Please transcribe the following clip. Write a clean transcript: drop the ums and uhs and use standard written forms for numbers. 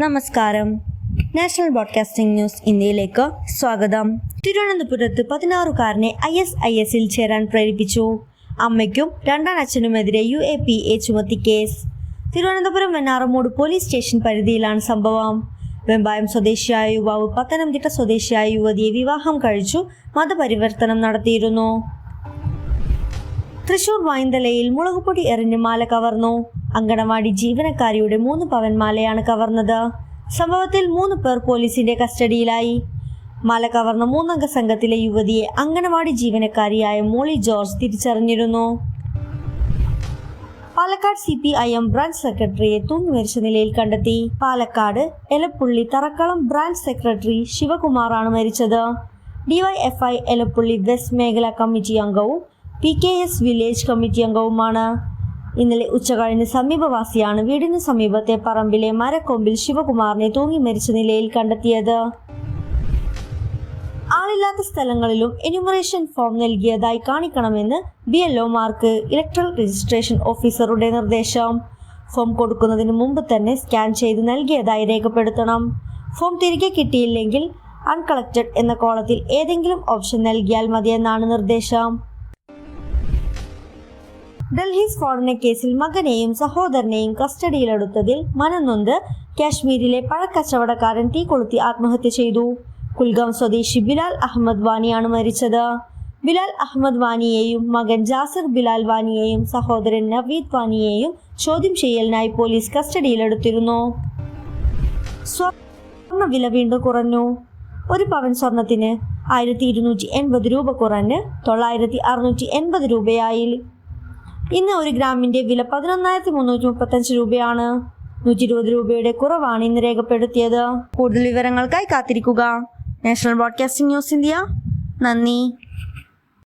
നമസ്കാരം. National broadcasting news ഇന്ത്യയിലേക്ക് സ്വാഗതം. തിരുവനന്തപുരത്ത് 16-കാരനെ ISISൽ ചേരാൻ പ്രേരിപ്പിച്ചു. അമ്മയ്ക്കും രണ്ടാനച്ഛനുമെതിരെ UAPA ചുമത്തി case. Thiruvananthapuram Venjaramoodu police station പരിധിയിലാണ് സംഭവം. വെമ്പായം സ്വദേശിയായ യുവാവ് പത്തനംതിട്ട സ്വദേശിയായ യുവതിയെ വിവാഹം കഴിച്ചു മതപരിവർത്തനം നടത്തിയിരുന്നു. തൃശൂർ വൈന്തലയിൽ മുളകുപൊടി എറിഞ്ഞ് മാല കവർന്നു. അങ്കണവാടി ജീവനക്കാരിയുടെ 3 പവൻ മാലയാണ് കവർന്നത്. സംഭവത്തിൽ 3 പേർ പോലീസിന്റെ കസ്റ്റഡിയിലായി. മാല കവർന്ന 3-അംഗ സംഘത്തിലെ യുവതിയെ അങ്കണവാടി ജീവനക്കാരിയായ മോളി ജോർജ് തിരിച്ചറിഞ്ഞിരുന്നു. പാലക്കാട് CPIM ബ്രാഞ്ച് സെക്രട്ടറിയെ തൂങ്ങി മരിച്ച നിലയിൽ കണ്ടെത്തി. പാലക്കാട് എലപ്പുള്ളി തറക്കളം ബ്രാഞ്ച് സെക്രട്ടറി ശിവകുമാറാണ് മരിച്ചത്. DYFI എലപ്പുള്ളി വെസ്റ്റ് മേഖലാ കമ്മിറ്റി അംഗവും PKS വില്ലേജ് കമ്മിറ്റി അംഗവുമാണ്. ഇന്നലെ ഉച്ചകഴിഞ്ഞ് സമീപവാസിയാണ് വീടിന് സമീപത്തെ പറമ്പിലെ മരക്കൊമ്പിൽ ശിവകുമാറിനെ തൂങ്ങി മരിച്ച നിലയിൽ കണ്ടെത്തിയത്. ആളില്ലാത്ത സ്ഥലങ്ങളിലും എന്യൂമറേഷൻ ഫോം നൽകിയതായി കാണിക്കണമെന്ന് BLOമാർക്ക് ഇലക്ട്രൽ രജിസ്ട്രേഷൻ ഓഫീസറുടെ നിർദ്ദേശം. ഫോം കൊടുക്കുന്നതിന് മുമ്പ് തന്നെ സ്കാൻ ചെയ്ത് നൽകിയതായി രേഖപ്പെടുത്തണം. ഫോം തിരികെ കിട്ടിയില്ലെങ്കിൽ അൺകളക്റ്റഡ് എന്ന കോളത്തിൽ ഏതെങ്കിലും ഓപ്ഷൻ നൽകിയാൽ മതിയെന്നാണ് നിർദ്ദേശം. ഡൽഹി സ്ഫോടന കേസിൽ മകനെയും സഹോദരനെയും കസ്റ്റഡിയിലെടുത്തതിൽ മനംനൊന്ത് കാശ്മീരിലെ പഴക്കച്ചവടക്കാരൻ തീ കൊളുത്തി ആത്മഹത്യ ചെയ്തു. കുൽഗാം സ്വദേശി ബിലാൽ അഹമ്മദ് വാനിയാണ് മരിച്ചത്. ബിലാൽ അഹമ്മദ് വാനിയെയും മകൻ ജാസിർ ബിലാൽ വാനിയെയും സഹോദരൻ നവീദ് വാനിയെയും ചോദ്യം ചെയ്യലിനായി പോലീസ് കസ്റ്റഡിയിലെടുത്തിരുന്നു. സ്വർണ്ണ വില വീണ്ടും കുറഞ്ഞു. 1 പവൻ സ്വർണത്തിന് 1280 രൂപ കുറഞ്ഞ് 9680 രൂപയായി. ഇന്ന് 1 ഗ്രാമിന്റെ വില 11,335 രൂപയാണ്. 120 രൂപയുടെ കുറവാണ് ഇന്ന് രേഖപ്പെടുത്തിയത്. കൂടുതൽ വിവരങ്ങൾക്കായി കാത്തിരിക്കുക. National broadcasting news India. നന്ദി.